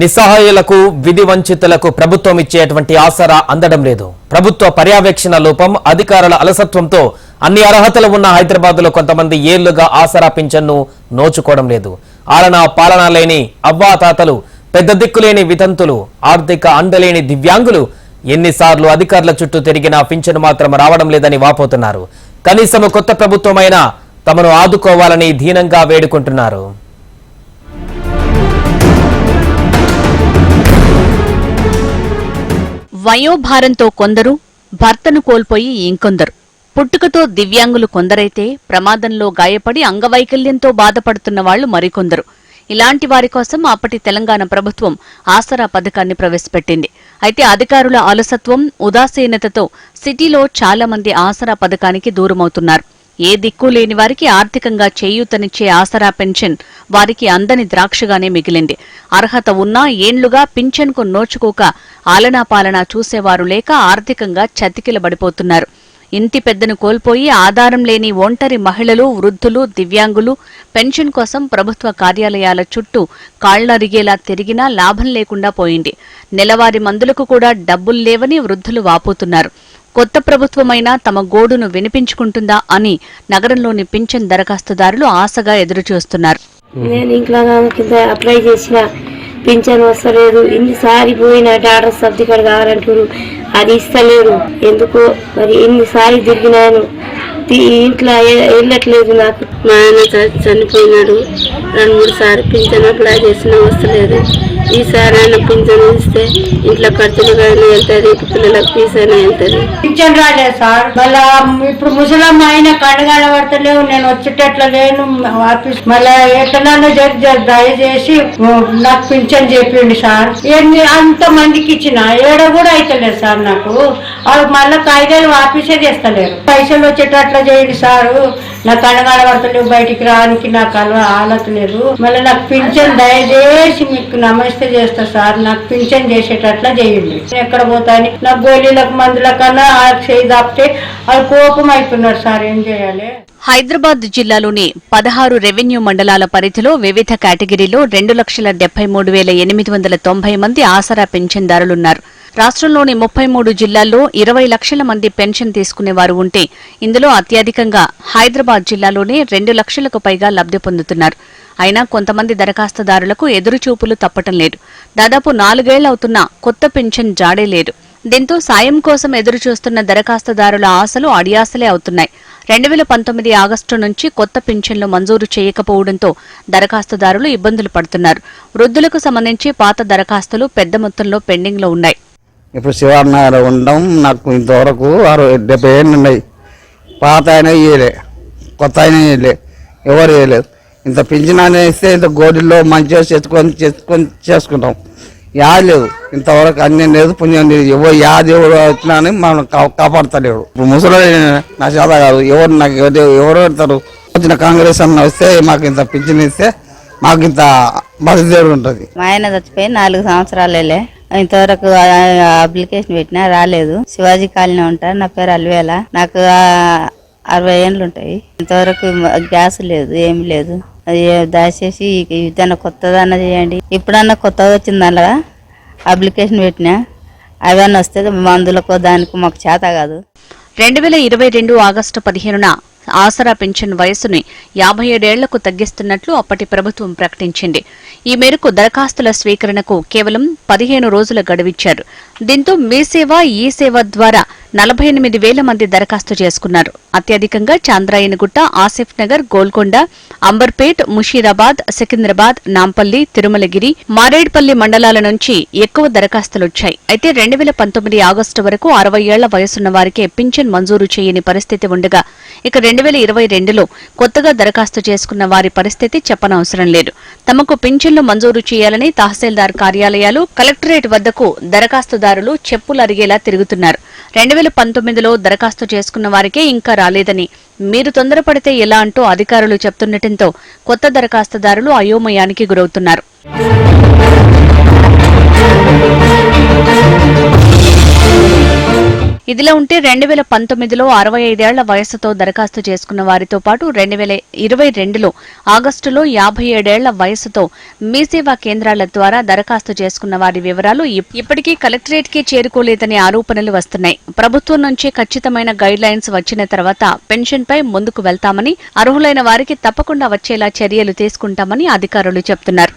నిస్సహాయులకు విధి వంచితులకు ప్రభుత్వం ఇచ్చేటువంటి ఆసరా అందడం లేదు. ప్రభుత్వ పర్యవేక్షణ లోపం, అధికారుల అలసత్వంతో అన్ని అర్హతలు ఉన్న హైదరాబాద్లో కొంతమంది ఏళ్లుగా ఆసరా పింఛన్ను నోచుకోవడం లేదు. ఆలనా పాలన లేని అవ్వాతాతలు, పెద్ద దిక్కులేని వితంతులు, ఆర్థిక అందలేని దివ్యాంగులు ఎన్నిసార్లు అధికారుల చుట్టూ తిరిగినా పింఛను మాత్రం రావడం లేదని వాపోతున్నారు. కనీసం కొత్త ప్రభుత్వమైనా తమను ఆదుకోవాలని దీనంగా వేడుకుంటున్నారు. వయోభారంతో కొందరు, భర్తను కోల్పోయి ఇంకొందరు, పుట్టుకతో దివ్యాంగులు కొందరైతే ప్రమాదంలో గాయపడి అంగవైకల్యంతో బాధపడుతున్న వాళ్లు మరికొందరు. ఇలాంటి వారి కోసం అప్పటి తెలంగాణ ప్రభుత్వం ఆసరా పథకాన్ని ప్రవేశపెట్టింది. అయితే అధికారుల అలసత్వం, ఉదాసీనతతో సిటీలో చాలా మంది ఆసరా పథకానికి దూరమవుతున్నారు. ఏ దిక్కు లేని వారికి ఆర్థికంగా చేయూతనిచ్చే ఆసరా పెన్షన్ వారికి అందని ద్రాక్షగానే మిగిలింది. అర్హత ఉన్నా ఏండ్లుగా పింఛన్కు నోచుకోక ఆలనా పాలనా చూసేవారు లేక ఆర్థికంగా చతికిలబడిపోతున్నారు. ఇంటి పెద్దను కోల్పోయి ఆధారం లేని ఒంటరి మహిళలు, వృద్ధులు, దివ్యాంగులు పెన్షన్ కోసం ప్రభుత్వ కార్యాలయాల చుట్టూ కాళ్లరిగేలా తిరిగినా లాభం లేకుండా పోయింది. నెలవారీ మందులకు కూడా డబ్బులు లేవని వృద్ధులు వాపోతున్నారు. కొత్త ప్రభుత్వమైనా తమ గోడును వినిపించుకుంటుందా అని నగరంలోని పింఛన్ దరఖాస్తుదారులు ఆశగా ఎదురుచూస్తున్నారు. నేను ఇంట్లో కింద అప్లై చేసిన పింఛన్ వస్తలేదు. ఇన్నిసారి పోయిన డాక్టర్ సర్టిఫికేట్ కావాలంటారు, అది ఇస్తలేరు. ఎందుకో మరి ఎన్నిసార్లు తిరిగినాను, ఇంట్లో వెళ్ళట్లేదు. నాకు మా ఆయన చనిపోయినాడు. 2-3 సార్లు పింఛన్ అప్లై చేసినా వస్తలేదు. ఈసారి ఆయన పింఛన్ ఇస్తే ఇంట్లో ఖర్చులుగా వెళ్తుంది, పిల్లలకు ఫీజు అయినా వెళ్తుంది. పింఛన్ రాలేదు సార్. మళ్ళా ఇప్పుడు ముసలమ్మ అయినా కడగాల పడతలేవు, నేను వచ్చేటట్లు లేను ఆఫీస్. మళ్ళా ఎట్లా దయచేసి నాకు పింఛన్ చెప్పిండి సార్. అంత మందికి ఇచ్చిన ఏడ కూడా అయితలేదు సార్. నాకు మళ్ళా కాయిదాలు ఆఫీసే చేస్తలేరు. పైసలు వచ్చేటట్లు చేయండి సారు. నాకు కడగాల పడతలేవు, బయటికి రానికి నాకు ఆలత లేదు. మళ్ళీ నాకు పింఛన్ దయచేసి మీకు నమస్తే చేస్తా సార్. నాకు పింఛన్ చేసేటట్లా చేయండి. ఎక్కడ పోతాని నా గోళీలకు మందుల కన్నా చేయి దాపితే అది కోపం అవుతున్నారు సార్. ఏం చేయాలి? హైదరాబాద్ జిల్లాలోని 16 రెవెన్యూ మండలాల పరిధిలో వివిధ కేటగిరీలో 2,73,890 మంది ఆసరా పెన్షన్దారులున్నారు. రాష్ట్రంలోని 33 జిల్లాల్లో 20 లక్షల మంది పెన్షన్ తీసుకునేవారు ఉంటే ఇందులో అత్యధికంగా హైదరాబాద్ జిల్లాలోనే 2 లక్షలకు పైగా లబ్ధి పొందుతున్నారు. అయినా కొంతమంది దరఖాస్తుదారులకు ఎదురుచూపులు తప్పటం లేదు. దాదాపు 4 ఏళ్లవుతున్నా కొత్త పెన్షన్ జాడే లేదు. దీంతో సాయం కోసం ఎదురుచూస్తున్న దరఖాస్తుదారుల ఆశలు అడియాసలే అవుతున్నాయి. 2019 ఆగస్టు నుంచి కొత్త పింఛన్లు మంజూరు చేయకపోవడంతో దరఖాస్తుదారులు ఇబ్బందులు పడుతున్నారు. వృద్ధులకు సంబంధించి పాత దరఖాస్తులు పెద్ద మొత్తంలో పెండింగ్ లో ఉన్నాయి. ఇప్పుడు శివార్నగర్ ఉండడం నాకు ఇంతవరకు 70 ఏళ్ళు ఉన్నాయి. పాత అయినా ఇయ్యలే, కొత్త అయినా ఇయ్యలే, ఎవరు ఇవ్వలేదు. ఇంత పింఛన్ ఇస్తే ఇంత గోడిలో మంచిగా చేసుకుంటాం. యాది లేదు, ఇంతవరకు అన్యం లేదు, పుణ్యం లేదు. యాది ఎవరు వచ్చినా అని మనం కాపాడుతలేడు. ఇప్పుడు ముసలి నా చేత కాదు, ఎవరు నాకు ఎవరు పెడతారు? వచ్చిన కాంగ్రెస్ అన్న వస్తే మాకు ఇంత పింఛన్ ఇస్తే మాకు ఇంత మద్దతు ఉంటుంది. మా ఆయన చచ్చిపోయి 4 సంవత్సరాలే. ఇంతవరకు అప్లికేషన్ పెట్టినా రాలేదు. శివాజీ కాలనీ ఉంటారు. నా పేరు అల్వేల. నాకు 60 ఏళ్ళు ఉంటాయి. ఇంతవరకు గ్యాస్ లేదు, ఏమి లేదు. అది దయచేసి ఇదన్నా కొత్తదన్నా చేయండి. ఇప్పుడన్నా కొత్తగా వచ్చింది అలా అప్లికేషన్ పెట్టినా అవన్నీ వస్తే మందులకు దానికి మాకు చేత కాదు. 2022 ఆగస్టు 15న ఆసరా పెన్షన్ వయస్సుని 57 ఏళ్లకు తగ్గిస్తున్నట్లు అప్పటి ప్రభుత్వం ప్రకటించింది. ఈ మేరకు దరఖాస్తుల స్వీకరణకు కేవలం 15 రోజుల గడువిచ్చారు. దీంతో మీ సేవ, ఈ సేవ ద్వారా 48,000 మంది దరఖాస్తు చేసుకున్నారు. అత్యధికంగా చాంద్రాయనగుట్ట, ఆసిఫ్ నగర్, గోల్కొండ, అంబర్పేట్, ముషీరాబాద్, సికింద్రాబాద్, నాంపల్లి, తిరుమలగిరి, మారేడ్పల్లి మండలాల నుంచి ఎక్కువ దరఖాస్తులొచ్చాయి. అయితే 2019 ఆగస్టు వరకు 60 ఏళ్ల వయసున్న వారికే పింఛన్ మంజూరు చేయని పరిస్థితి ఉండగా ఇక 2022లో కొత్తగా దరఖాస్తు చేసుకున్న వారి పరిస్థితి చెప్పనవసరం లేదు. తమకు పింఛన్లు మంజూరు చేయాలని తహసీల్దార్ కార్యాలయాలు, కలెక్టరేట్ వద్దకు దరఖాస్తుదారులు చెప్పులరిగేలా తిరుగుతున్నారు. 2019లో దరఖాస్తు చేసుకున్న వారికే ఇంకా రాలేదని, మీరు తొందరపడితే ఎలా అంటూ అధికారులు చెప్తుండటంతో కొత్త దరఖాస్తుదారులు అయోమయానికి గురవుతున్నారు. ఇదిలా ఉంటే 2019లో 65 వయస్సుతో దరఖాస్తు చేసుకున్న వారితో పాటు 2022లో ఆగస్టులో 57 వయస్సుతో మీ సేవా కేంద్రాల ద్వారా దరఖాస్తు చేసుకున్న వారి వివరాలు ఇప్పటికీ కలెక్టరేట్ కి చేరుకోలేదని ఆరోపణలు వస్తున్నాయి. ప్రభుత్వం నుంచి ఖచ్చితమైన గైడ్ లైన్స్ వచ్చిన తర్వాత పెన్షన్ పై ముందుకు వెళ్తామని, అర్హులైన వారికి తప్పకుండా వచ్చేలా చర్యలు తీసుకుంటామని అధికారులు చెబుతున్నారు.